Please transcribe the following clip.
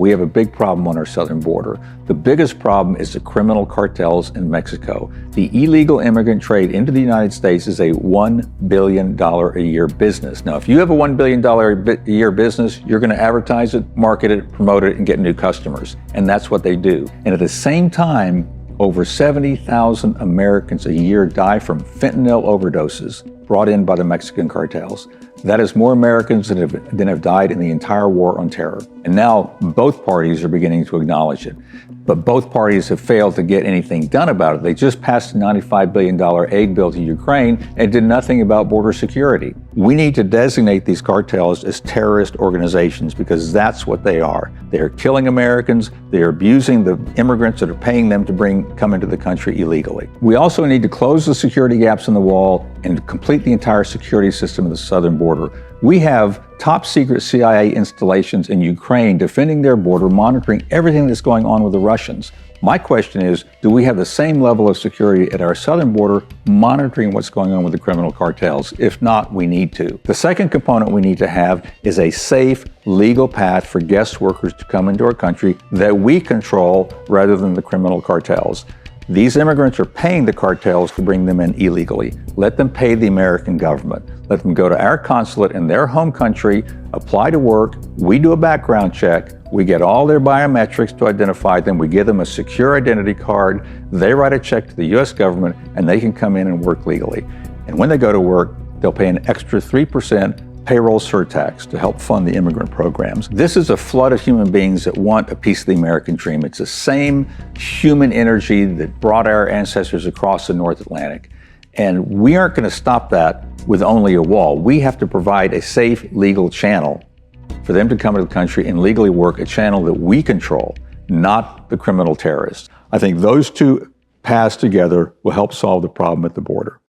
we have a big problem on our southern border. The biggest problem is the criminal cartels in Mexico. The illegal immigrant trade into the United States is a $1 billion a year business. Now, if you have a $1 billion a year business, you're going to advertise it, market it, promote it, and get new customers. And that's what they do. And at the same time, over 70,000 Americans a year die from fentanyl overdoses brought in by the Mexican cartels. That is more Americans than have died in the entire war on terror. And now both parties are beginning to acknowledge it. But both parties have failed to get anything done about it. They just passed a $95 billion aid bill to Ukraine and did nothing about border security. We need to designate these cartels as terrorist organizations because that's what they are. They are killing Americans. They are abusing the immigrants that are paying them to come into the country illegally. We also need to close the security gaps in the wall and complete the entire security system of the southern border. We have top secret CIA installations in Ukraine defending their border, monitoring everything that's going on with the Russians. My question is, do we have the same level of security at our southern border, monitoring what's going on with the criminal cartels? If not, we need to. The second component we need to have is a safe, legal path for guest workers to come into our country that we control rather than the criminal cartels. These immigrants are paying the cartels to bring them in illegally. Let them pay the American government. Let them go to our consulate in their home country, apply to work, we do a background check, we get all their biometrics to identify them, we give them a secure identity card, they write a check to the U.S. government, and they can come in and work legally. And when they go to work, they'll pay an extra 3% payroll surtax to help fund the immigrant programs. This is a flood of human beings that want a piece of the American dream. It's the same human energy that brought our ancestors across the North Atlantic. And we aren't going to stop that with only a wall. We have to provide a safe, legal channel for them to come into the country and legally work, a channel that we control, not the criminal terrorists. I think those two paths together will help solve the problem at the border.